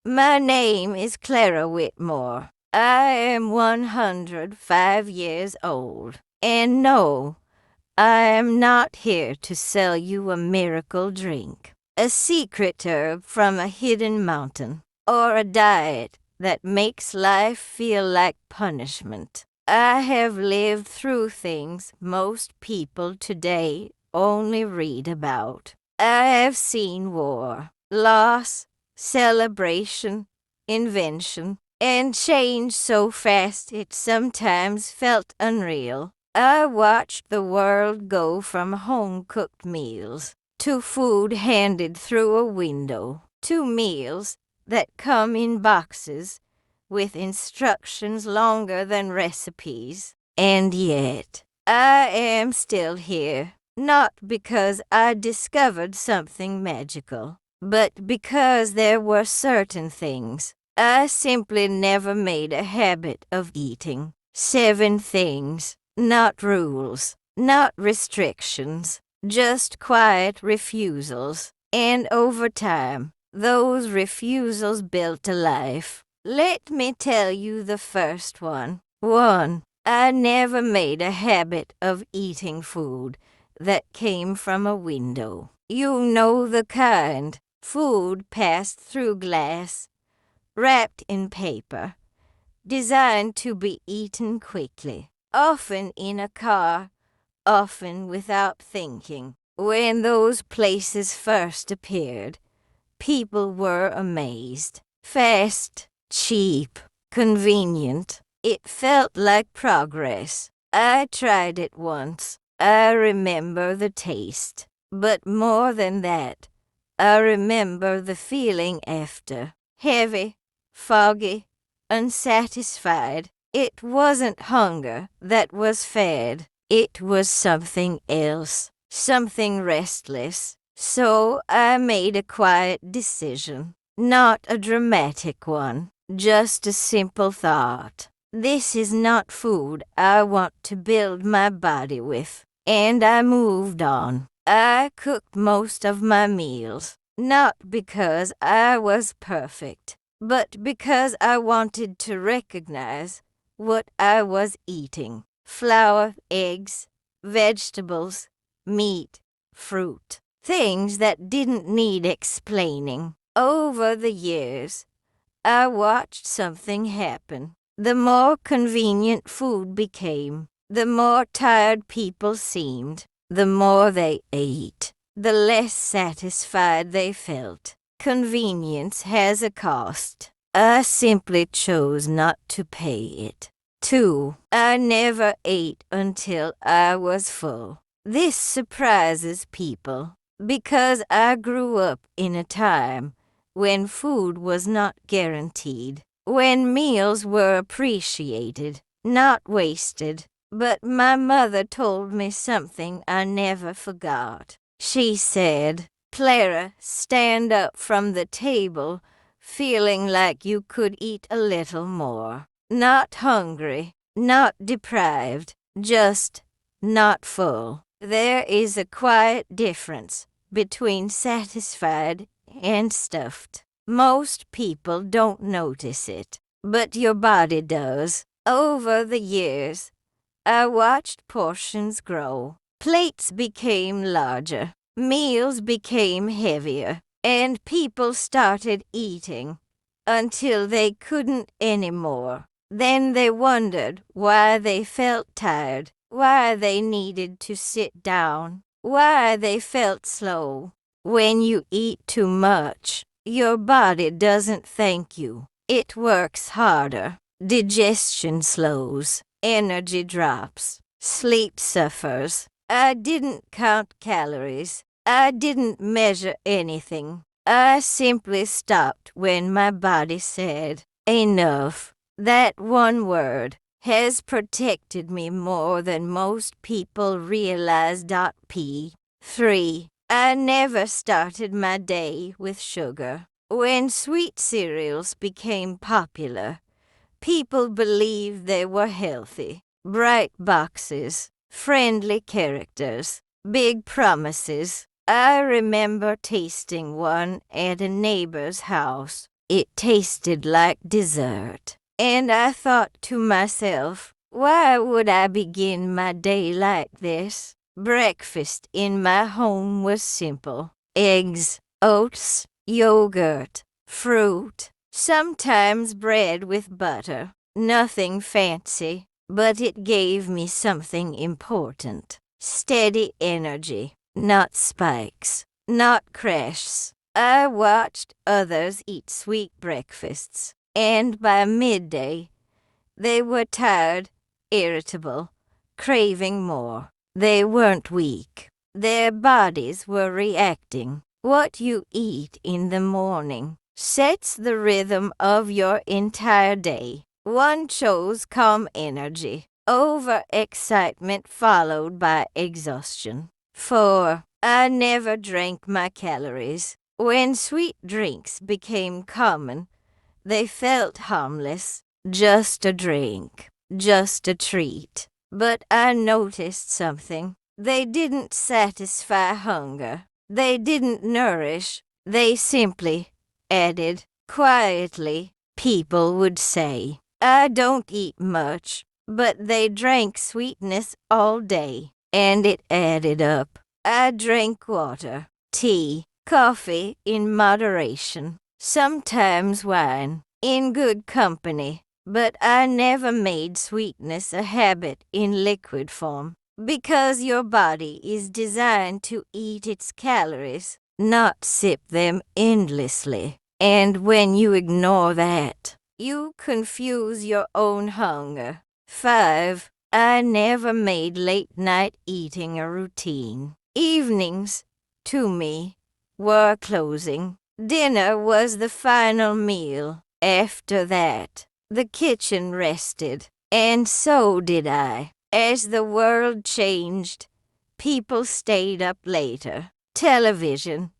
My name is Clara Whitmore. I am 105 years old. And no, I am not here to sell you a miracle drink, a secret herb from a hidden mountain, or a diet that makes life feel like punishment. I have lived through things most people today only read about. I have seen war, loss, celebration, invention, and change so fast it sometimes felt unreal. I watched the world go from home-cooked meals to food handed through a window to meals that come in boxes with instructions longer than recipes. And yet, I am still here, not because I discovered something magical, but because there were certain things I simply never made a habit of eating. 7 things, not rules, not restrictions, just quiet refusals. And over time, those refusals built a life. Let me tell you the first one. 1. I never made a habit of eating food that came from a window. You know the kind. Food passed through glass, wrapped in paper, designed to be eaten quickly, often in a car, often without thinking. When those places first appeared, people were amazed. Fast, cheap, convenient. It felt like progress. I tried it once. I remember the taste. But more than that, I remember the feeling after. Heavy, foggy, unsatisfied. It wasn't hunger that was fed. It was something else, something restless. So I made a quiet decision, not a dramatic one, just a simple thought. This is not food I want to build my body with. And I moved on. I cooked most of my meals, not because I was perfect, but because I wanted to recognize what I was eating. Flour, eggs, vegetables, meat, fruit. Things that didn't need explaining. Over the years, I watched something happen. The more convenient food became, the more tired people seemed. The more they ate, the less satisfied they felt. Convenience has a cost. I simply chose not to pay it. 2. I never ate until I was full. This surprises people because I grew up in a time when food was not guaranteed, when meals were appreciated, not wasted. But my mother told me something I never forgot. She said, "Clara, stand up from the table feeling like you could eat a little more. Not hungry, not deprived, just not full." There is a quiet difference between satisfied and stuffed. Most people don't notice it, but your body does. Over the years, I watched portions grow. Plates became larger, meals became heavier, and people started eating until they couldn't anymore. Then they wondered why they felt tired, why they needed to sit down, why they felt slow. When you eat too much, your body doesn't thank you. It works harder. Digestion slows. Energy drops. Sleep suffers. I didn't count calories. I didn't measure anything. I simply stopped when my body said, "Enough." That one word has protected me more than most people realize. 3. I never started my day with sugar. When sweet cereals became popular, people believed they were healthy. Bright boxes, friendly characters, big promises. I remember tasting one at a neighbor's house. It tasted like dessert. And I thought to myself, why would I begin my day like this? Breakfast in my home was simple. Eggs, oats, yogurt, fruit, sometimes bread with butter. Nothing fancy, but it gave me something important. Steady energy, not spikes, not crashes. I watched others eat sweet breakfasts, and by midday, they were tired, irritable, craving more. They weren't weak. Their bodies were reacting. What you eat in the morning sets the rhythm of your entire day. One chose calm energy, over excitement followed by exhaustion. 4. I never drank my calories. When sweet drinks became common, they felt harmless, just a drink, just a treat. But I noticed something. They didn't satisfy hunger. They didn't nourish. They simply added. Quietly, people would say, I don't eat much, but they drank sweetness all day, and it added up. I drank water, tea, coffee in moderation, sometimes wine, in good company, but I never made sweetness a habit in liquid form, because your body is designed to eat its calories, not sip them endlessly. And when you ignore that, you confuse your own hunger. 5. I never made late-night eating a routine. Evenings, to me, were closing. Dinner was the final meal. After that, the kitchen rested, and so did I. As the world changed, people stayed up later. Television,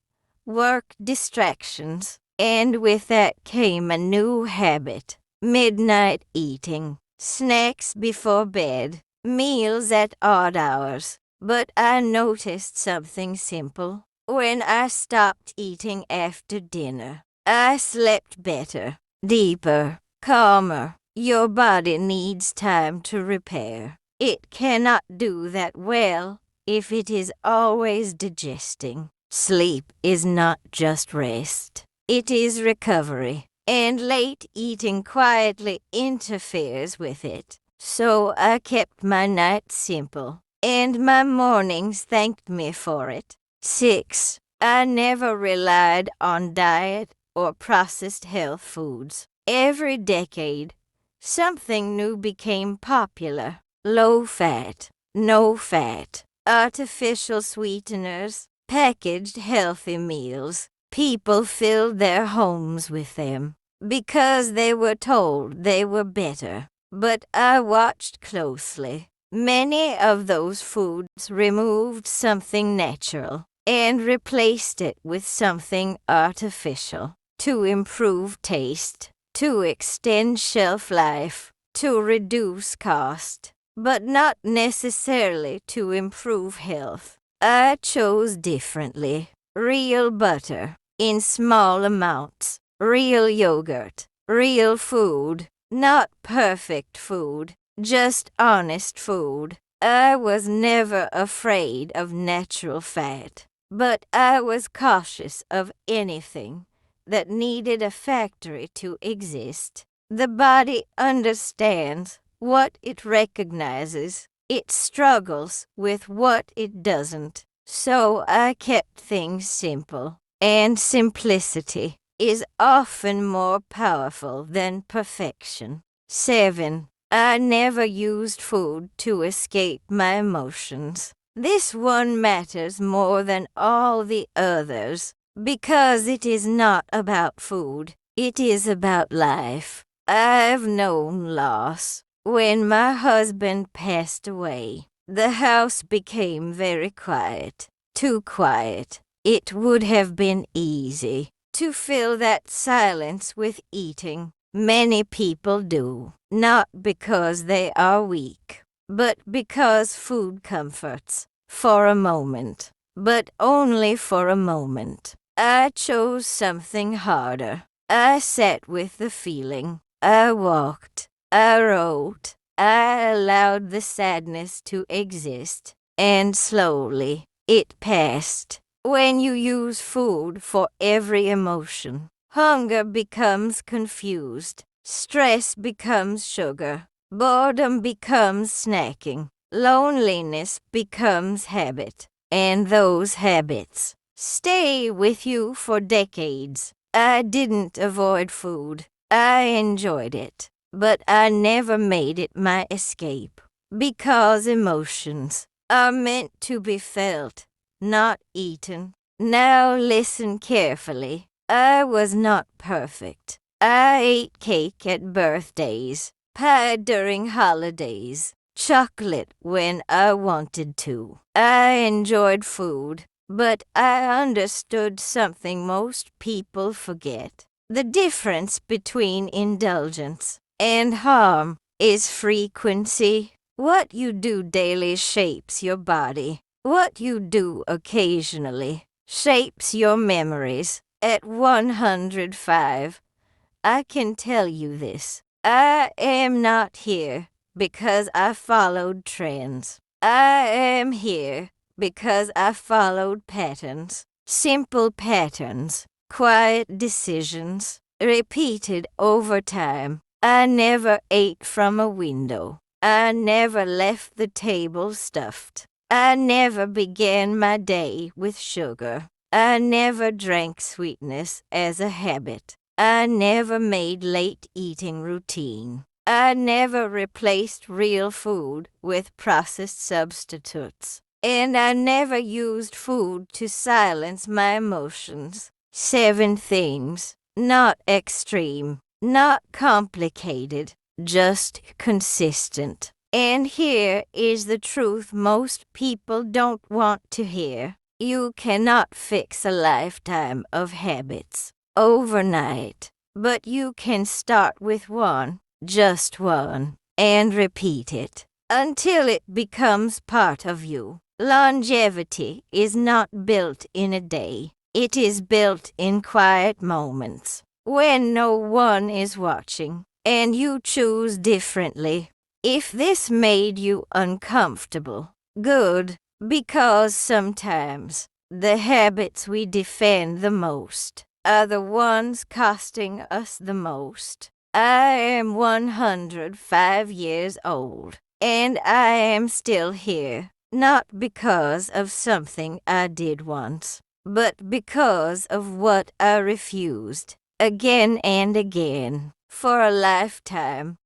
work distractions, and with that came a new habit. Midnight eating, snacks before bed, meals at odd hours. But I noticed something simple. When I stopped eating after dinner, I slept better, deeper, calmer. Your body needs time to repair. It cannot do that well if it is always digesting. Sleep is not just rest. It is recovery, and late eating quietly interferes with it. So I kept my nights simple, and my mornings thanked me for it. 6. I never relied on diet or processed health foods. Every decade, something new became popular. Low fat, no fat, artificial sweeteners, packaged healthy meals. People filled their homes with them because they were told they were better. But I watched closely. Many of those foods removed something natural and replaced it with something artificial to improve taste, to extend shelf life, to reduce cost, but not necessarily to improve health. I chose differently. Real butter, in small amounts, real yogurt, real food, not perfect food, just honest food. I was never afraid of natural fat, but I was cautious of anything that needed a factory to exist. The body understands what it recognizes. It struggles with what it doesn't. So I kept things simple, and simplicity is often more powerful than perfection. 7. I never used food to escape my emotions. This one matters more than all the others because it is not about food. It is about life. I've known loss. When my husband passed away, the house became very quiet. Too quiet. It would have been easy to fill that silence with eating. Many people do, not because they are weak, but because food comforts. For a moment, but only for a moment. I chose something harder. I sat with the feeling. I walked. I wrote. I allowed the sadness to exist. And slowly, it passed. When you use food for every emotion, hunger becomes confused. Stress becomes sugar. Boredom becomes snacking. Loneliness becomes habit. And those habits stay with you for decades. I didn't avoid food. I enjoyed it. But I never made it my escape. Because emotions are meant to be felt, not eaten. Now listen carefully. I was not perfect. I ate cake at birthdays, pie during holidays, chocolate when I wanted to. I enjoyed food, but I understood something most people forget. The difference between indulgence and harm is frequency. What you do daily shapes your body. What you do occasionally shapes your memories. At 105, I can tell you this. I am not here because I followed trends. I am here because I followed patterns. Simple patterns. Quiet decisions. Repeated over time. I never ate from a window. I never left the table stuffed. I never began my day with sugar. I never drank sweetness as a habit. I never made late eating routine. I never replaced real food with processed substitutes. And I never used food to silence my emotions. 7 things. Not extreme. Not complicated. Just consistent. And here is the truth most people don't want to hear. You cannot fix a lifetime of habits overnight, but you can start with one, just one, and repeat it until it becomes part of you. Longevity is not built in a day. It is built in quiet moments when no one is watching and you choose differently. If this made you uncomfortable, good, because sometimes the habits we defend the most are the ones costing us the most. I am 105 years old, and I am still here, not because of something I did once, but because of what I refused, again and again, for a lifetime.